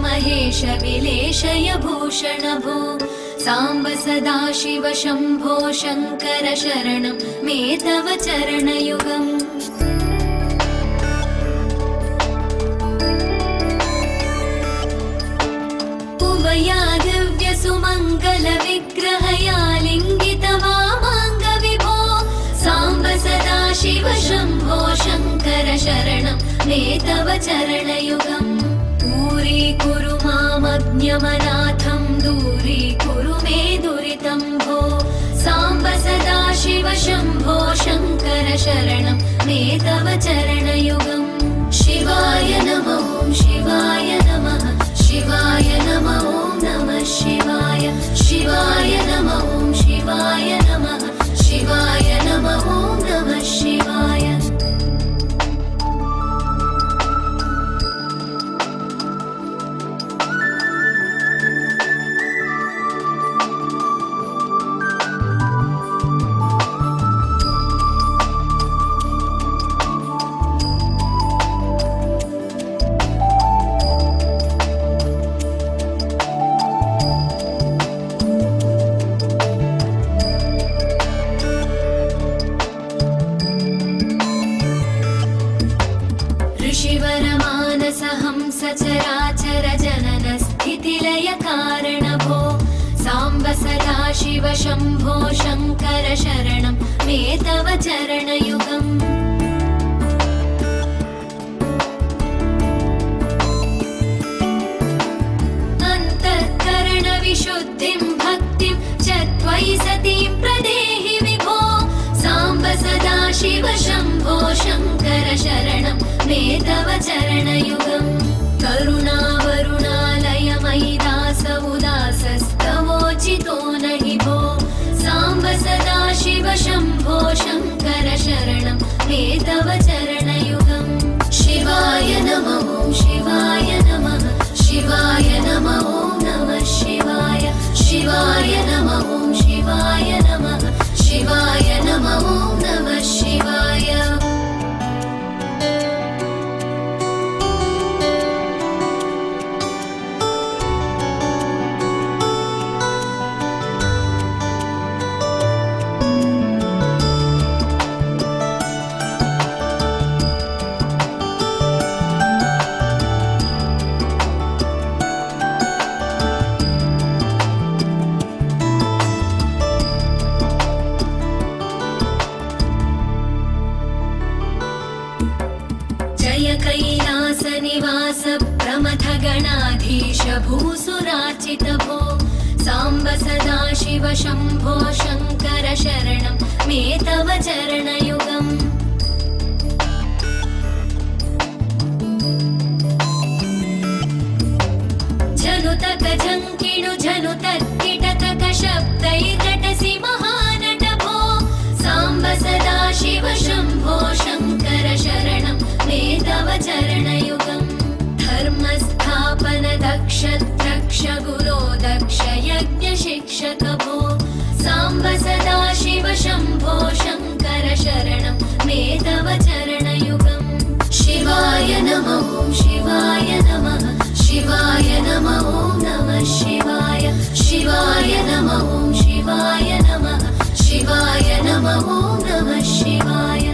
महेश विलेशय भूषण भो साम्ब सदाशिव शम्भो शङ्कर शरणं मे तव चरणयुगम् उमया दिव्यसुमङ्गलविग्रहया लिङ्गितवामाङ्ग विभो साम्ब सदाशिव शम्भो शङ्कर शरणं मे तव चरणयुगम् दूरीकुरु मामज्ञमनाथं दूरीकुरु मे दुरितं भो साम्ब सदाशिव शम्भो शङ्कर शरणं मे तव चरणयुगम् शिवाय नमः शिवाय नमः शिवाय नमः नमः शिवाय शिवाय नमः शिवाय नमः शिवाय नमः नमः शिवाय सचराचर जनन स्थितिलय कारण भो साम्ब सदाशिव शम्भो शङ्कर शरणं मे तव चरणयुगम् अन्तःकरण विशुद्धिं भक्तिं च त्वयि सतीं प्रदेहि विभो साम्ब सदाशिव शम्भो शङ्कर शरणं मे तव चरणयुगम् करुणावरुणालय मयि दास उदासस्तवोचितो नहि भो साम्ब सदाशिव शम्भो शङ्कर शरणं मे तव चरणयुगम् शिवाय नमः शिवाय नमः शिवाय नमः नमः शिवाय शिवाय नमः शिवाय नमः शिवाय नमः नमः शिवाय कैलासनिवास प्रमथ गणाधीश भूसुरार्चित भो साम्ब सदाशिव शम्भो शङ्कर शरणं मे तव चरणयुगम् झनुतक झङ्किणु झनुतक्किटकक शब्दैर्नटसि महानट भो साम्ब सदाशिव शम्भो शङ्कर शरणं मे तव चरणयुगम् धर्मस्थापन दक्ष द्रक्ष गुरो दक्ष यज्ञ शिक्षक भो साम्ब सदाशिव शम्भो शङ्कर शरणं मे तव चरणयुगम् शिवाय नमः शिवाय नमः शिवाय नमः नमः शिवाय शिवाय नमः शिवाय नमः शिवाय नमः नमः शिवाय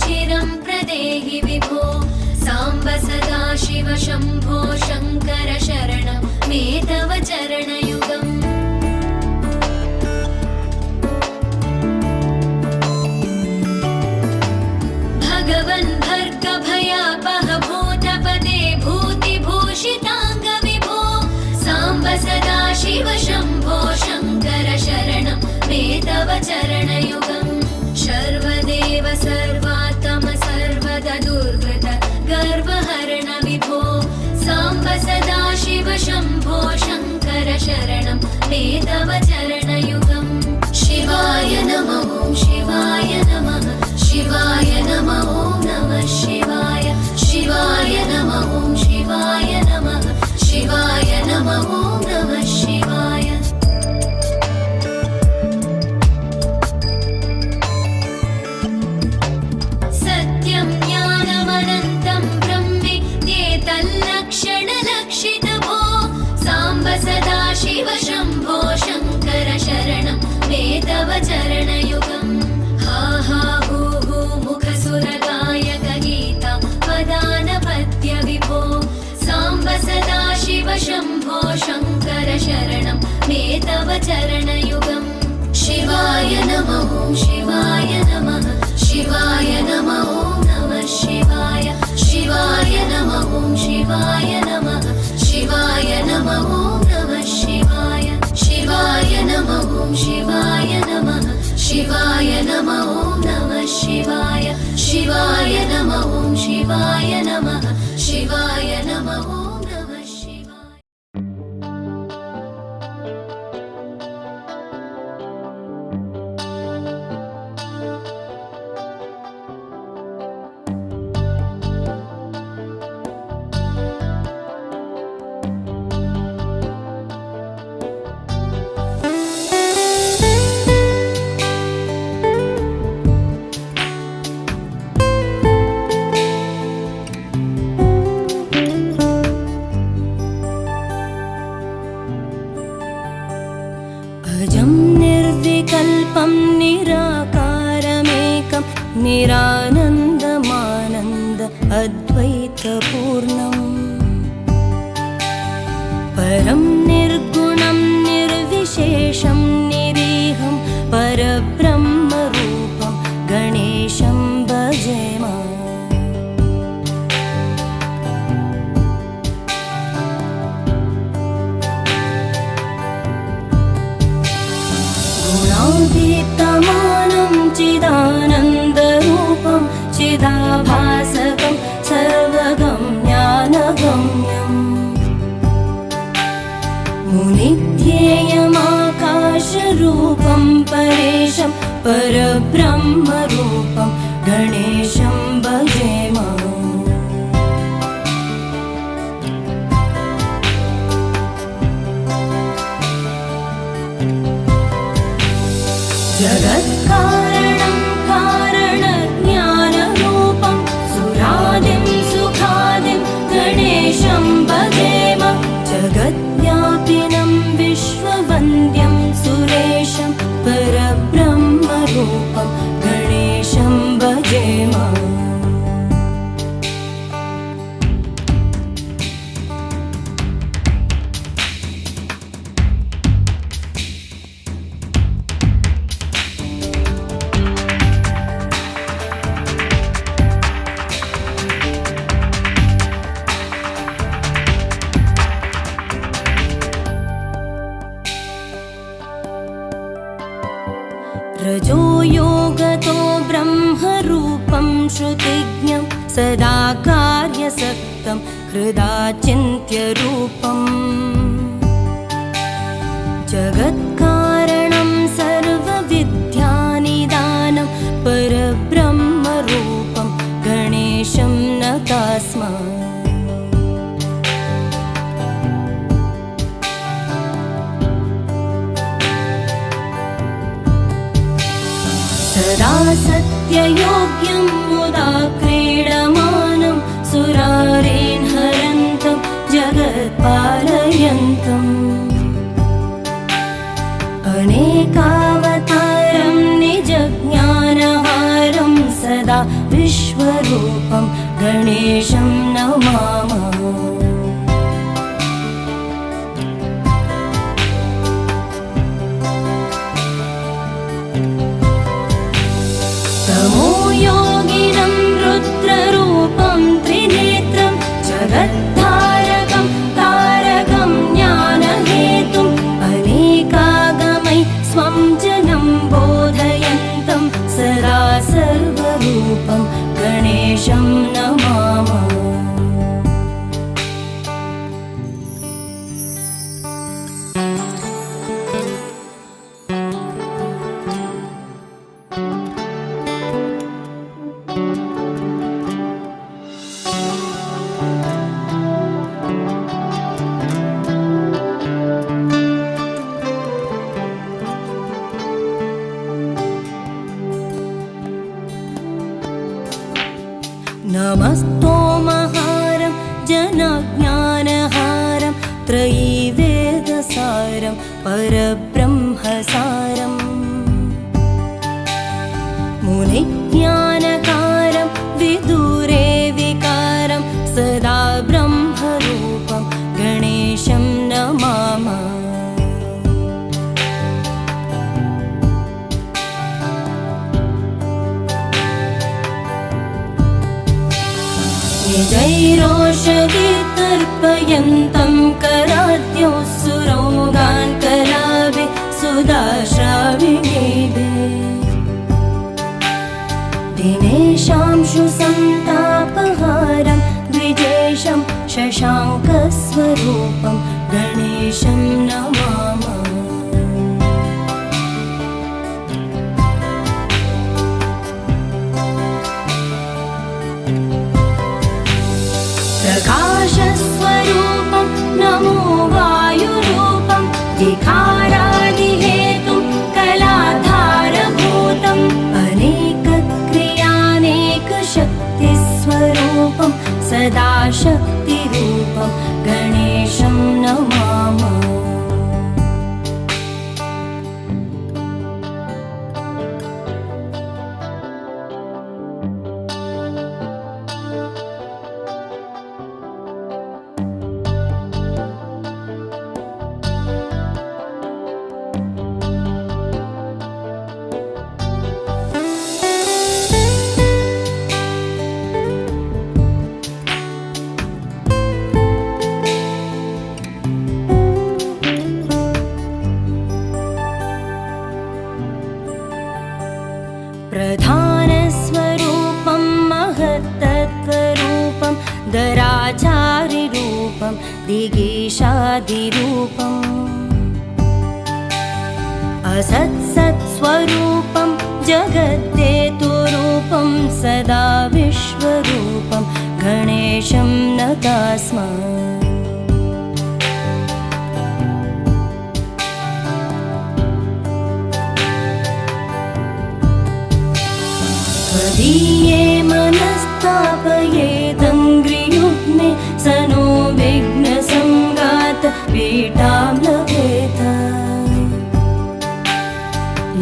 चिरं प्रदेहि विभो साम्ब सदाशिव शम्भो शङ्कर शरणं मे तव चरणयुगम् भगवन् भर्गभयापह भूतपदे भूतिभूषिताङ्ग विभो साम्ब सदाशिव शम्भो शङ्कर शरणं मे तव चरणयुगम् सर्वदेव सर्वात् शम्भो शङ्कर शरणं मे तव चरणयुगम् शिवाय नमः शिवाय नमः शिवाय नमः नमः शिवाय शिवाय नमः शिवाय नमः शिवाय नमः नमः शिवाय सत्यं ज्ञानमनन्तं ब्रह्मेत्येतल्लक्षणलक्षितभो साम्ब सदा शिव शम्भो शङ्कर शरणं मे तव चरणयुगम् हा हा हू हू मुखसुरगायक गीता वदानपत्य विभो साम्ब सदा शिव शम्भो शङ्कर शरणं मे तव चरणयुगम् शिवाय नमः शिवाय नमः शिवाय नमः नमः शिवाय शिवाय नमः शिवाय नमः शिवाय नमः नमः शिवाय शिवाय नमः शिवाय नमः शिवाय नमः नमः शिवाय शिवाय नमः शिवाय नमः शिवाय नमः नमः शिवाय अजं निर्विकल्पं निराकारमेकं निरानन्दमानन्द अद्वैतपूर्णम् परं निर्गुणं निर्विशेषं निरीहं परब्रह्मरूपं गणेशं भजेम गुणातीतमानं चिदानन्दरूपं चिदाभासकं सर्वगम्यानगम्यम् मुनिध्येयमाकाशरूपं परेशं परब्रह्मरूपं गणेशं भजेम जगत्कारणं कारणज्ञानरूपं सुरादिं सुखादिं गणेशं भजेम जगद्व्यापिनं विश्ववन्द्यं सुरेशं परब्रह्मरूपं गणेशं भजेम रजो योगतो ब्रह्मरूपं श्रुतिज्ञं सदा कार्यसक्तं हृदाचिन्त्यरूपम् जगत्कारणं सर्वविद्यानिदानं परब्रह्मरूपं गणेशं नतास्म सदा सत्ययोग्यं मुदा क्रीडमानं सुरारेन् हरन्तं जगत्पालयन्तम् अनेकावतारं निजज्ञानहारं सदा विश्वरूपं गणेशं नमामः योगिनं रुद्ररूपं त्रिनेत्रं जगद्धारकं तारकं ज्ञानहेतुम् अनेकागमै स्वं जनं बोधयन्तं सदा सर्वरूपं गणेशं नमामः परब्रह्मसारम् मुनिज्ञानकारं विदुरे विकारं सदा ब्रह्मरूपं गणेशं नमामः। निजैरोषधितर्पयन्तं कराद्योऽसुरोगान् कलाभि सुधाश्राविणेभे दिनेशांशुसन्तापहारं द्विजेशं शशाङ्कस्वरूपं गणेशं नमामः। प्रकाशस्वरूपं नमो वायुरूपं विकारादिहेतुं कलाधारभूतम् अनेकक्रियानेकशक्तिस्वरूपं सदा शक्तिरूपं गणेशं नमामः। प्रधानस्वरूपं महत्तत्त्वरूपं दराचारिरूपं दिगीशादिरूपम् असत्सत्स्वरूपं जगद्देतुरूपं सदा विश्वरूपं गणेशं नतास्म। त्वदीये मनस्तापयेदङ्घ्रियुग्मे स नो विघ्नसङ्गात पीठां लभेत।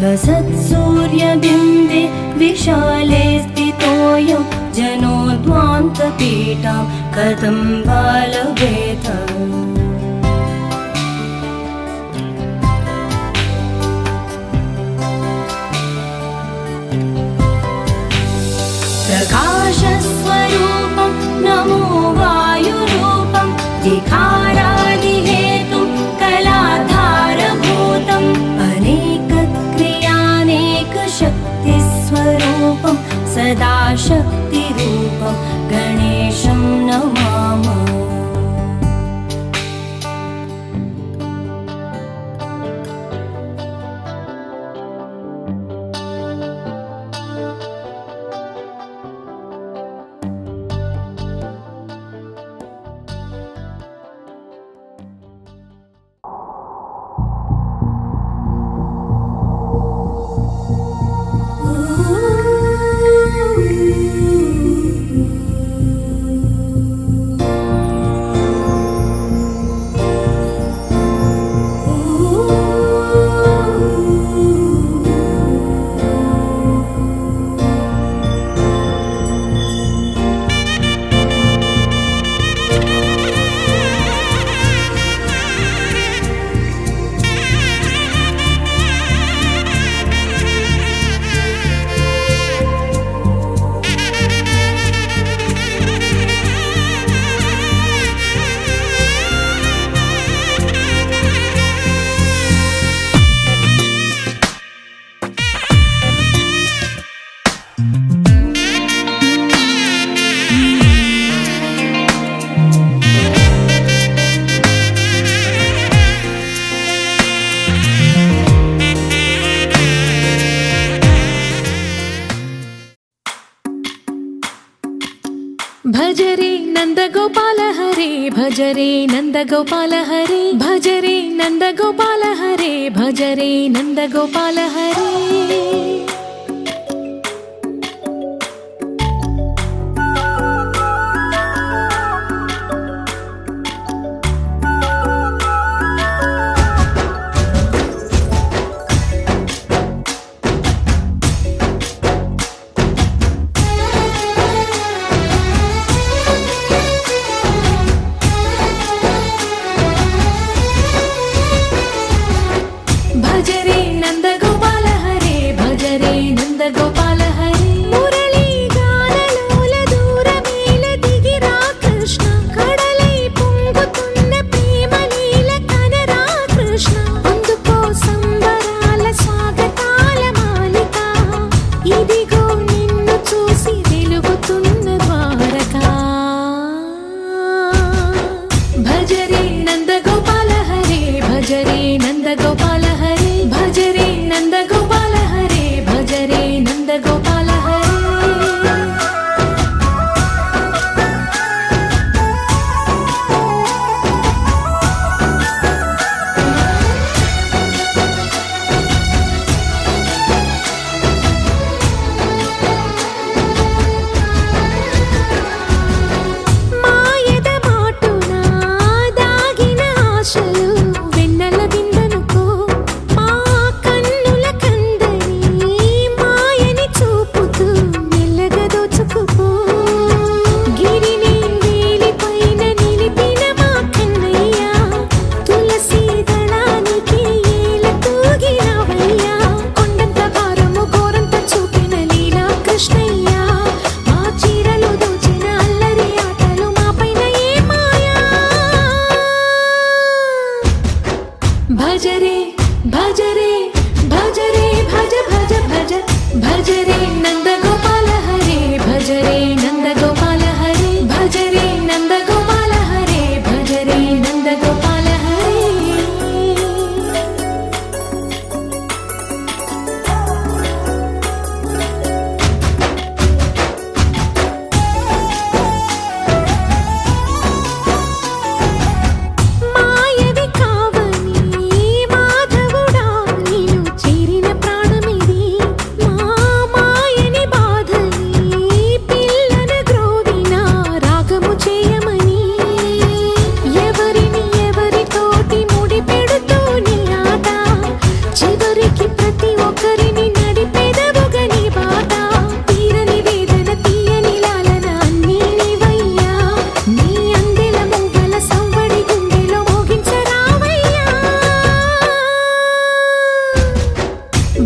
लसत्सूर्यबिम्बे विशाले स्थितोऽयं जनो ध्वान्तपीठां कथं वा लभेत। प्रकाशस्वरूपं नमो वायुरूपं विकारादिहेतुं कलाधारभूतम् अनेकक्रियानेकशक्तिस्वरूपं सदा शक्तिरूपं गणेशं नमामः। भजरे नन्दगोपाल हरे भजरे नन्दगोपाल हरे भजरे नन्दगोपाल हरे भजरे नन्दगोपाल हरे భజ రే భజ రే భజ రే భజ భజ భజ భజ రే నంద గోపాల హరే భజ రే నంద గోపాల హరే భజ రే నంద గోపాల హరే భజ రే నంద గోపాల హరే మాయవి కావని మాధవుడా నీను చేరిన ప్రాణమిది మా మాయని బాధని పిల్లన గ్రోవిన రాగము చేయమని ఎవరిని ఎవరితోటి ముడి పెడుతూ నీ ఆట చివరికి ప్రతి ఒక్కరిని నడిపెదవుగని బాట తీరని వేదన తీయని లాలన అన్నీ నీవయ్యా నీ అందెల మూగల సంవడి గుండెలో మోగించరావయ్యా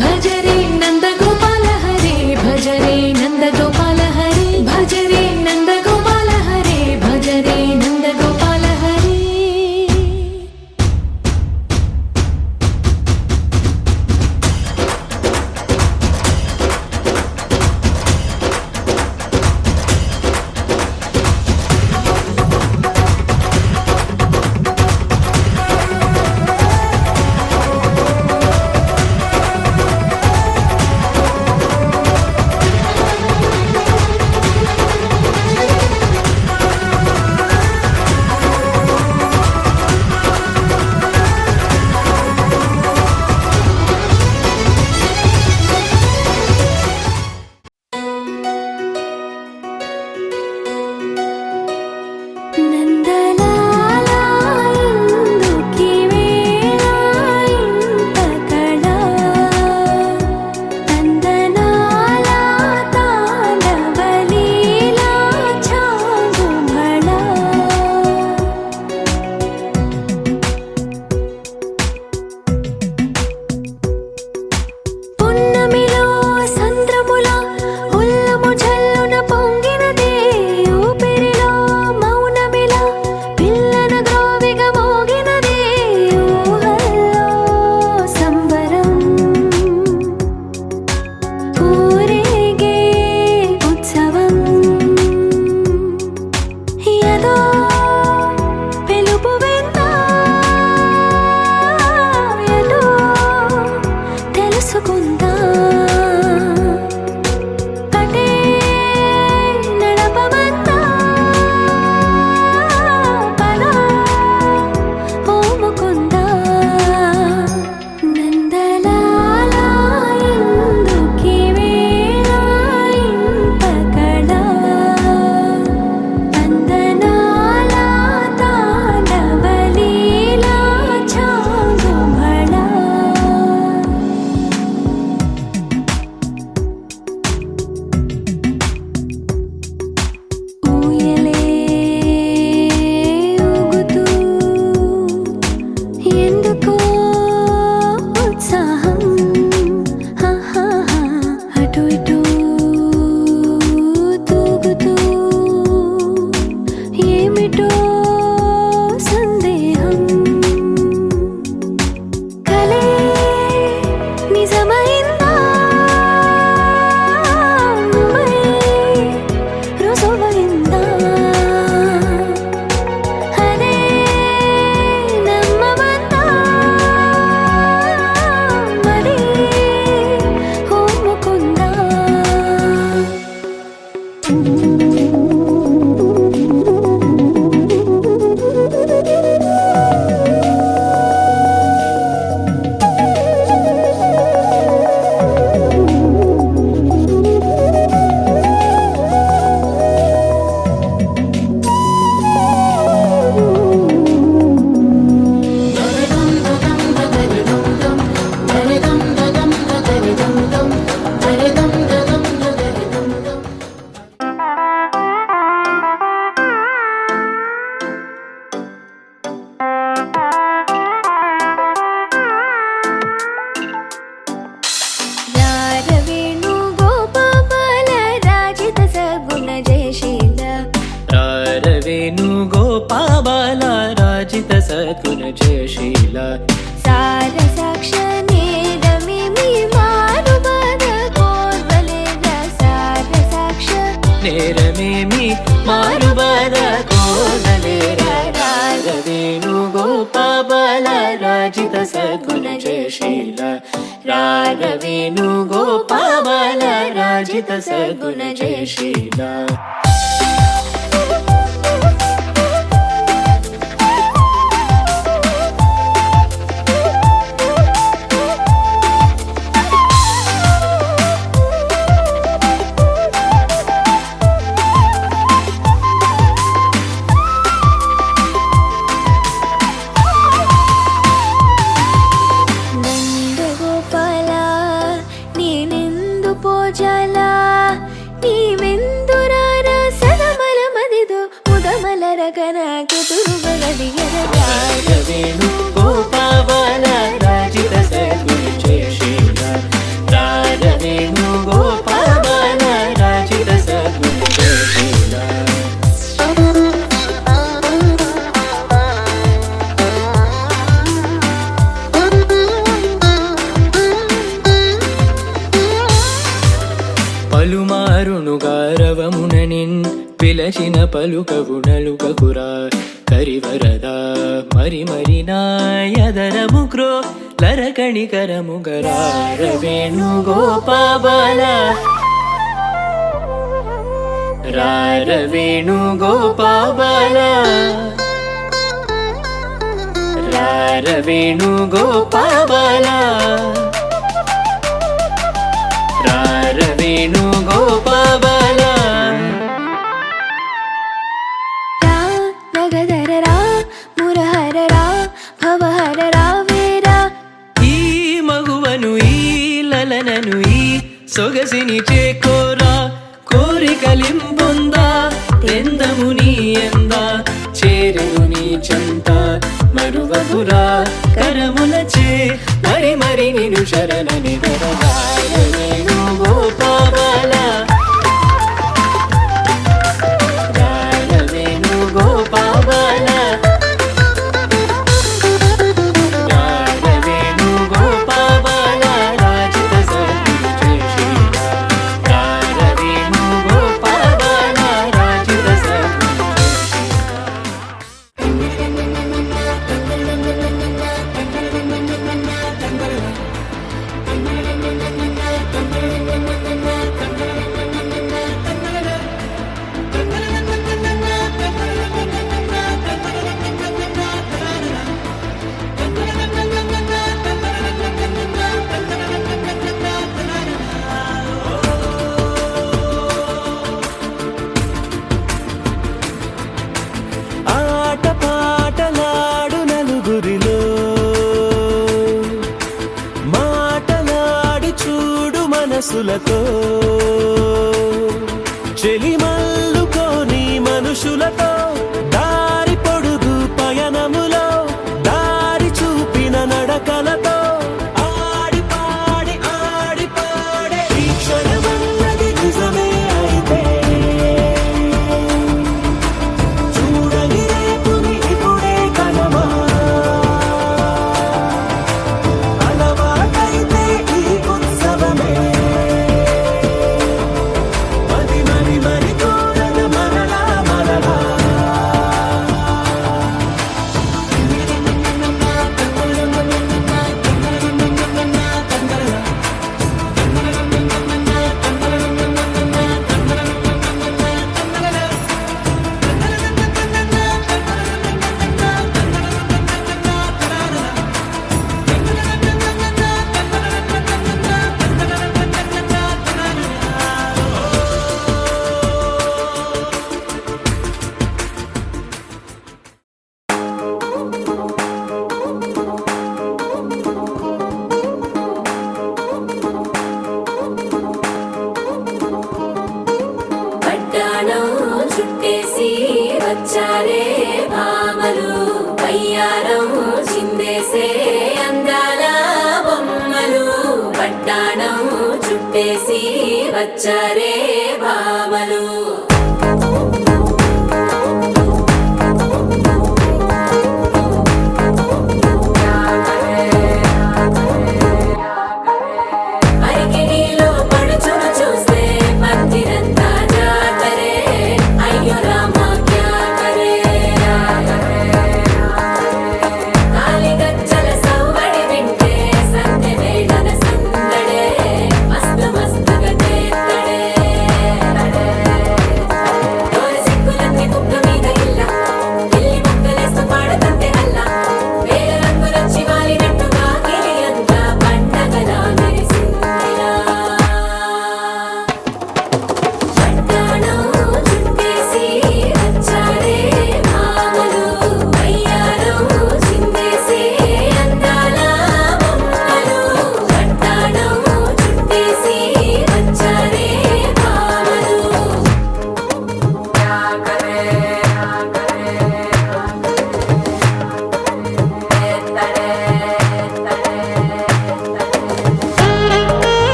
భజ రే నంద గోపాల హరే భజ రే నంద గోపాల హరే భజ రే నంద గోపాల హరే భజ రే నంద గోపాల హరే నందలాలా ఇందుకి వేళ ఇంత కళ నందనాలా తాండవలీలా చాంగుమళ పున్నమిలో సంద్రముల ఉల్లము జల్లున పొంగినదే ఊపిరిలో మౌనమిలా పిల్లన గ్రోవిగ మోగినదే ఊహల్లో సంబరం ఊరేగే ఉత్సవం ఏదో పిలుపు విన్నా ఏదో తెలుసుకుందా కటే నడపమంతా పద ఓ ముకుందా నందలాలా ఇందుకి వేళ ఇంత కళ నందనాలా తాండవలీలా చాంగుమళ ఊయలే ఊగుతూ ఎందుకో ఉత్సాహం అటు ఇటు తూగుతూ ఏమిటో సందేహం కలే నిజమైందా నువ్వై రుజువైందా అదే నమ్మమందా మరి ఓ ముకుందా वेणुगोपाल राजित सद्गुण जयशील सा ಗೋಪಾಲ ರಾಜಿತ ಸದ್ಗುಣ ಜಯಶೀಲ ರಾರ ವೇಣು ಗೋಪಾಲ ರಾಜಿತ ಸದ್ಗುಣ ಜಯಶೀಲ ವೇಣು ಗೋಪಾಲ ರಾಜಿತ ಸದ್ಗುಣ ಜಯಶೀಲ ರಾರ ವೇಣು ಗೋಪಾಲ ರಾಜಿತ ಸದ್ಗುಣ ಜಯಶೀಲ పలుమారును గారవముననిన్ పిలచిన పలుకవు నలుకకురా కరివరద మరి మరి నాయదరముగ్రో లరకణికరముగరార వేణు గోపాల రార వేణు గోపాల రార వేణు గోపాల రార వేణు గోపాల సొగసిని చేకోరా కోరికలింపొందా తెందము నీ ఎంద చేరెను నీ చంత మరువగురా కరములచే మరి మరి నిను శరణని వేణు గోపాల రార వేణు గోపాల రార వేణు గోపాల రాజిత సద్గుణ జయశీల రార వేణు గోపాల రాజిత సద్గుణ ఆట పాటలాడు నలుగురిలో మాటలాడి చూడు మనసులతో చెలిమల్లుకోని మనుషులతో దారి పొడుగు పయనములో దారి చూపిన నడకలతో ఆడి పాడి ఈ క్షణమన్నది నిజమే అయితే చూడని రేపుని ఇప్పుడే కలమా అలవాటైతే ఈ ఉత్సవమే మరి మరి మరి కోరన మరలా మరలా పట్టాణం చుట్టేసి వచ్చారే భామలు వయ్యారం చిందేసే అందాల బొమ్మలు పట్టాణం చుట్టేసి వచ్చారే భామలు అరికిడిలో పడుచును చూస్తే పత్తిరంతా జాతరే అయ్యో రామ క్యా కరే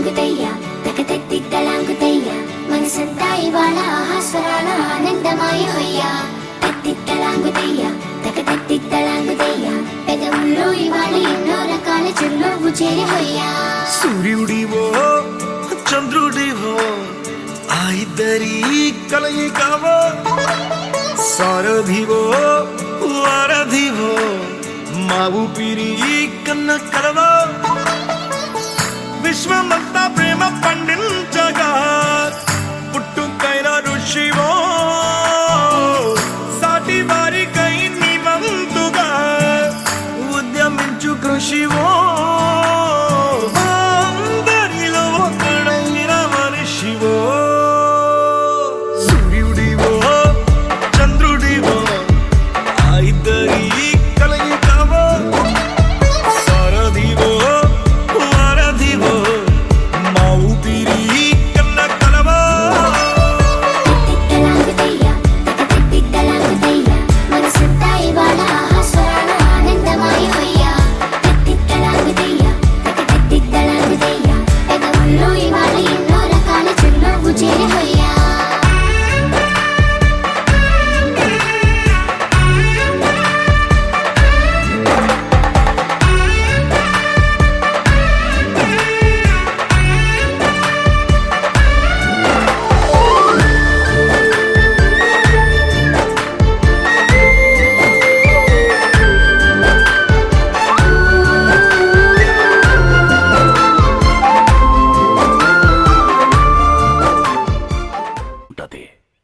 తిత్తలాంగుతయ్య తకతెత్తిత్తలాంగుతయ్య మనసంతా ఇవాళ ఆహాస్వరాల ఆనందమాయ హొయ్య తిత్తలాంగుతయ్య తకతెత్తిత్తలాంగుతయ్య పెదవుల్లో ఇవాళ ఎన్నో రకాల చిరునవ్వు చేరి హొయ్య సూర్యుడివో చంద్రుడివో ఆ ఇద్దరి కలయికవో సారథివో వారధివో మా ఊపిరి కన్న కలవో విశ్వమంతా ప్రేమ పండించగా పుట్టుకైన ఋషివో సాటి వారికై నివంతుగా ఉద్యమించు కృషివో అందరిలో ఒకడైన మనిషివో సూర్యుడివో చంద్రుడివో ఆ ఇద్దరి కలయికవో సారథివో వారధివో మా ఊపిరి కన్న కలవో తిత్తలాంగుతయ్య తకతెత్తిత్తలాంగుతయ్య మనసంతా ఇవాళ ఆహాస్వరాల ఆనందమాయ హొయ్య తిత్తలాంగుతయ్య తకతెత్తిత్తలాంగుతయ్య పెదవుల్లో ఇవాళ ఎన్నో రకాల చిరునవ్వు చేరి హొయ్య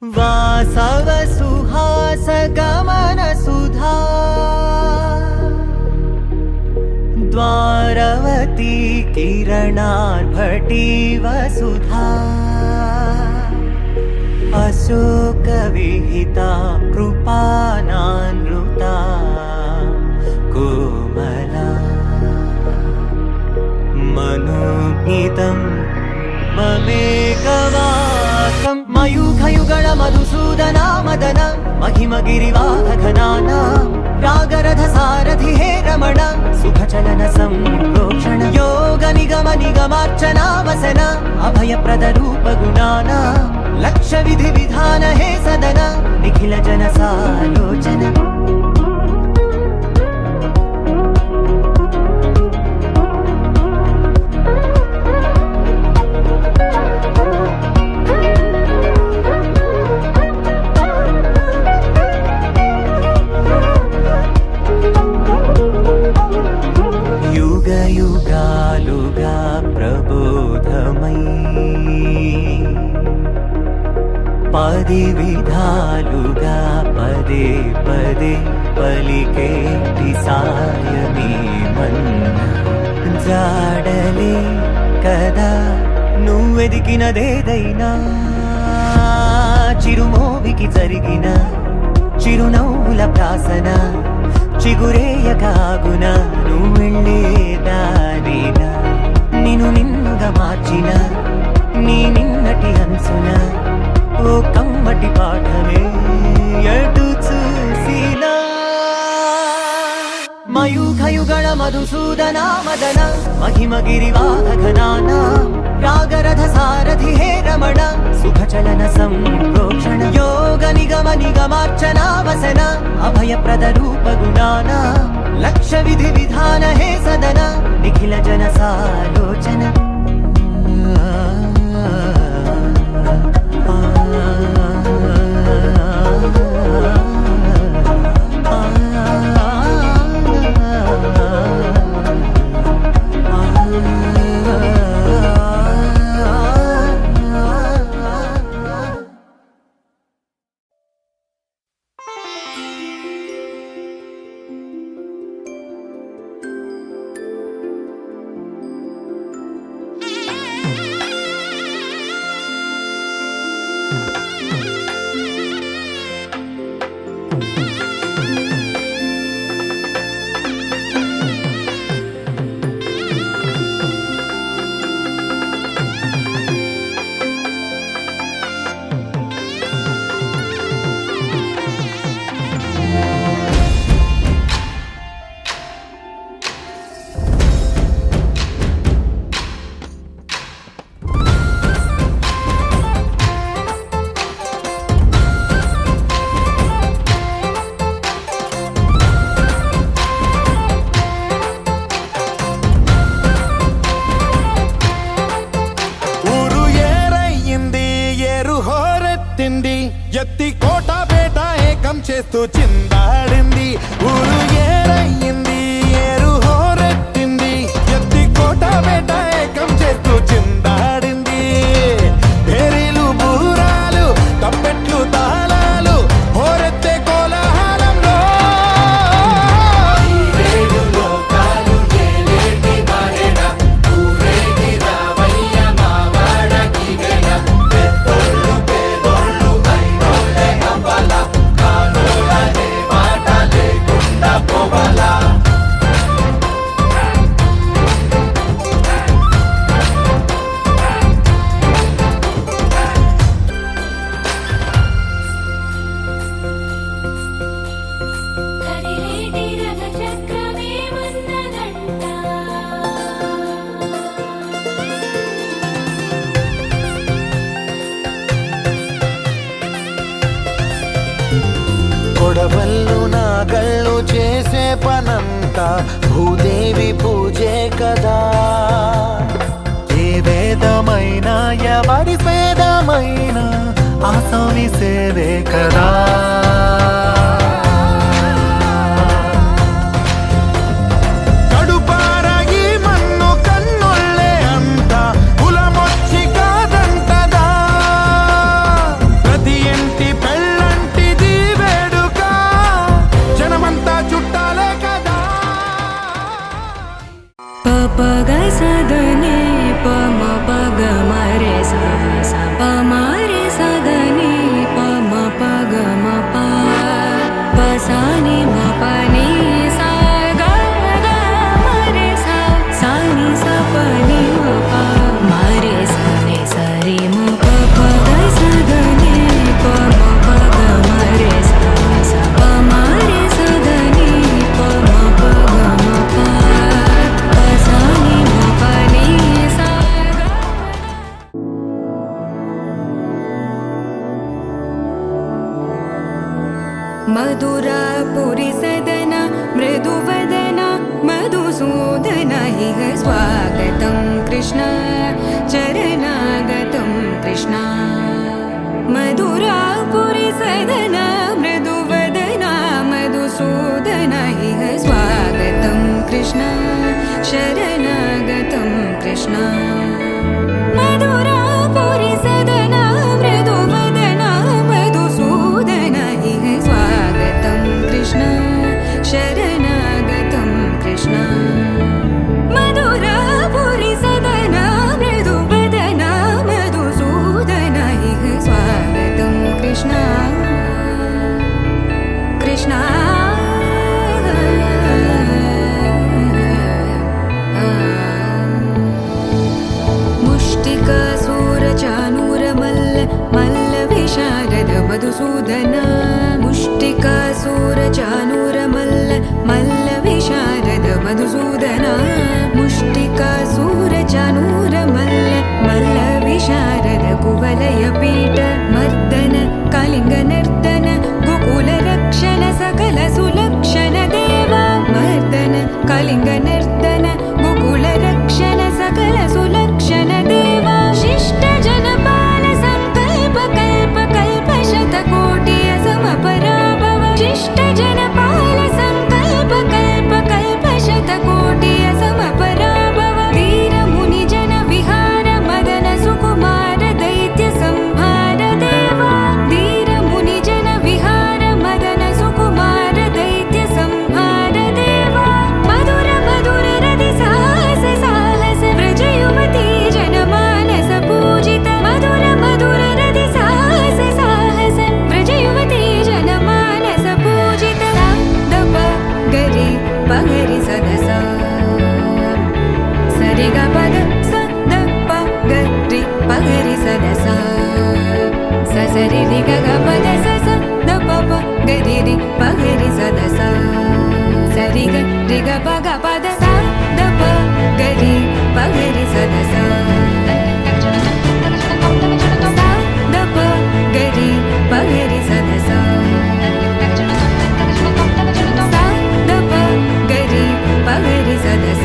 वासव सुहास गमन सुधा द्वारवती किरणार्भटी वसुधा अशोक विहिता कृपानानृता कोमला मनोज्ञितं ममेकवाकं मयूखयुगळ मधुसूदना मदन महिमगिरिवाहघनाना रागरथ सारथि हे रमण सुखचलन संप्रोक्षण योग निगम निगमार्चना वसन अभयप्रद रूप गुणाना लक्ष्य विधि विधान हे सदन निखिल जन सालोचन युग युगालुगा प्रबोधमयी पदि विधालुगा पदे पदे पलिकेटि सायमी मन्न जाडले कदा నువ్వెదికినదేదైనా చిరుమోవికి జరిగిన చిరునవ్వుల ప్రాసన చిగురేయకాగున నువ్వెళ్ళేదానేనా నిన్ను నిన్నుగా మార్చిన నీ నిన్నటి అంచున ఓ కమ్మటి పాఠమే ఎటు చూసినా మయూఖయుగళ మధుసూదనా మదన महिमगिरिवाहघनाना रागरथ सारथि हे रमण सुखचलन संप्रोक्षण योग निगम निगमार्चना वसन अभयप्रद रूप गुणाना लक्ष्य विधि विधान हे सदन निखिल जन सालोचन చేస్తూ చిందాడింది, ఊరు ఏరయ్యింది, ఏరు హోరెత్తింది, ఎత్తి కోట వేట ఏకం చేస్తూ చిందాడింది. పేరీలు బూరాలు తప్పెట్లు తాళాలు హోరెత్తే కోలాహలంలో కదిలేటి రథ చక్రమే మన్నదంట. కొడవళ్ళు నాగళ్ళు చేసే పనంతా భూదేవి పూజే కదా. ఏ వేదమైనా ఎవరి వేదమైనా ఆసామి సేవే కదా. కడుపారగి మన్ను కన్నుళ్ళే అంట కులమొచ్చి కాదంటదా. ప్రతి ఇంటి పెళ్ళంటిది వేడుక, జనమంతా చుట్టాలే కదా. పపగ సదనే పమ పగ మరే సా సా పమ రే సదనే పమ పగ మ ప పసాని మ పని సా గ గ మరే సా సాని స పని మ ప మరే సని సరి మ పపగ సదనే పమ పగ మరే సా సా పమ రే సదనే పమ పగ మ ప పసాని మ పని సా గ मधुरापुरी सदन मृदुवदन मधुसूदन इह स्वागतं कृष्ण चरणागतं कृष्ण. मधुरापुरी सदन मृदुवदन मधुसूदन इह स्वागतं कृष्ण शरणागतं कृष्ण. मधुरापुरी सदन मृदुवदन मधुसूदन इह स्वागतं कृष्ण शरणागतं कृष्ण. मधुरापुरी सदन मृदुवदन मधुसूदन इह स्वागतं कृष्ण कृष्ण. मुष्टिकासूरचानूरमल्ल मल्लविशारद मधुसूदन. मुष्टिकासूरचानूरमल्ल मल्लविशारद मधुसूदन. मुष्टिकासूरचानूरमल्ल मल्लविशारद कुवलयपीठ मर्दन कलिङ्गनर्दन गोकुलरक्षण सकल सुलक्षण देवा. मर्दन कलिङ्गनर्दन गोकुलरक्षण सकल सुलक्षण देवा. शिष्ट जनपाल संकल्प कल्प कल्प शतकोटि असमपराभव. शिष्ट जनपाल संकल्प कल्प कल्प शतकोटि असमपराभव. वीर मुनि जन विहार मदन सुकुमार दैत्य संहार देवा. वीर मुनि जन विहार मदन सुकुमार दैत्य संहार देवा. मधुर मधुर रति साहस साहस व्रज युवती जनमानस पूजित. मधुर मधुर रति साहस साहस व्रज युवती जनमानस पूजित. सा दप गरि पगरि सदस सरि ग पद स द प गरि पगरि सदस स सरि रि ग ग पद स स द प प गरि रि पगरि सदस सरि ग रि ग प ग पद स द प गरि पगरि सदस सा द प गरि पगरि सदस सा द प गरि पगरि सदस.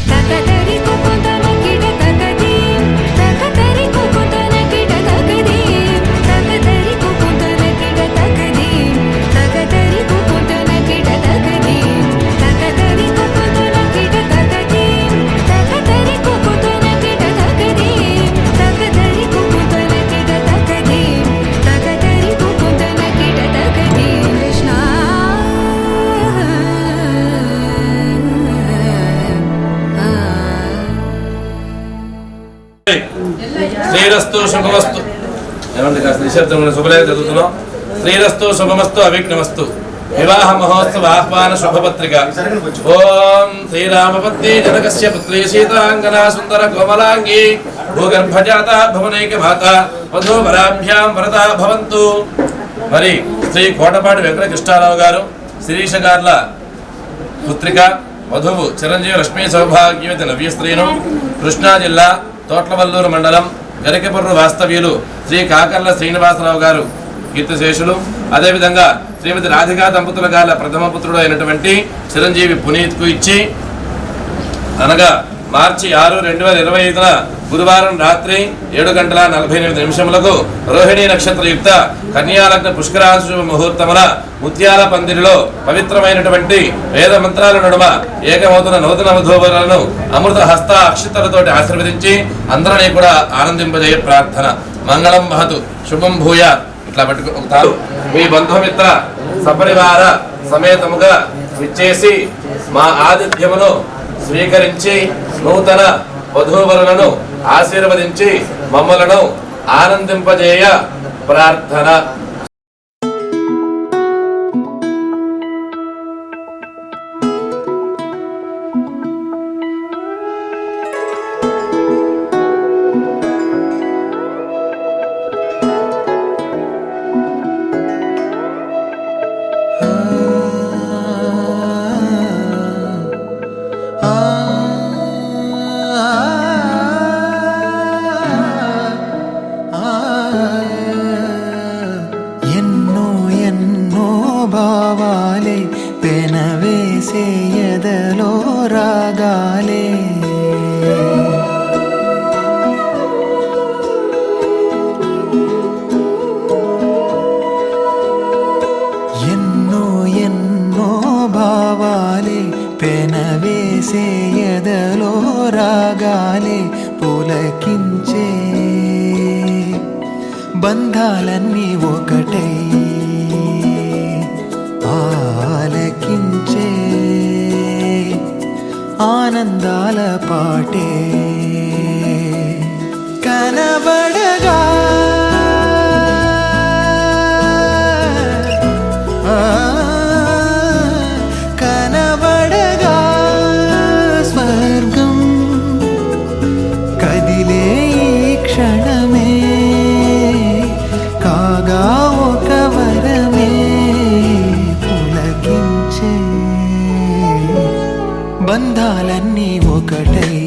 तकतरि कुकुतन किड तकदी तकतरि कुकुतन किड तकदी तकतरि कुकुतन శ్రీరస్తు శుభమస్తు. ఏమంటే కాస్త నిశ్శబ్దం శుభలేఖ చదువుతున్నాం. శ్రీరస్తు శుభమస్తు అవిఘ్నమస్తు. వివాహ మహోత్సవ ఆహ్వాన శుభపత్రిక. ఓం శ్రీరామపత్ని జనకస్య పుత్రీ సీతాంగనా సుందర కోమలాంగి భూగర్భజాత భువనైక మాత వధూవరాభ్యాం వరదా భవంతు. మరి శ్రీ కోటపాటి వెంకట కృష్ణారావు గారు శిరీష గార్ల పుత్రిక వధువు చిరంజీవి లక్ష్మీ సౌభాగ్యవతి నవ్య స్త్రీను కృష్ణా జిల్లా తోట్లవల్లూరు మండలం గరికపుర్రు వాస్తవ్యులు శ్రీ కాకర్ల శ్రీనివాసరావు గారు కీర్తిశేషులు. అదేవిధంగా శ్రీమతి రాధికా దంపతుల గారి ప్రథమ పుత్రుడు అయినటువంటి చిరంజీవి పునీత్కు ఇచ్చి అనగా మార్చి 6, 2025 గురువారం రాత్రి 7:48 రోహిణీ నక్షత్రయుక్త కన్యాలగ్న పుష్కరాశు ముహూర్తమున ముత్యాల పందిరిలో పవిత్రమైనటువంటి వేద మంత్రాల నడుమ ఏకమవుతున్న నూతన వధూవరులను అమృత హస్త అక్షతలతోటి ఆశీర్వదించి అందరినీ కూడా ఆనందింపజేయ ప్రార్థన. మంగళం మహతు శుభం భూయ. ఇట్లా పట్టుకుంటారు. మీ బంధుమిత్ర సపరివార సమేతముగా విచ్చేసి మా ఆతిథ్యమును స్వీకరించి నూతన వధూవరులను ఆశీర్వదించి మమ్మలను ఆనందింపజేయ ప్రార్థన. ఎన్నో ఎన్నో భావాలే పెనవేసే ఎదలో రాగాలే ఎన్నో ఎన్నో భావాలే పెనవేసే ఎదలో రాగాలే పులకించే బంధాలన్నీ ఒకటై ఆలకించే ఆనందాల పాటే కనబడగా కనబడగా స్వర్గం కదిలే ఈ క్షణమే కాగా ఒక వరమే పులకించే బంధాలన్నీ ఒకటై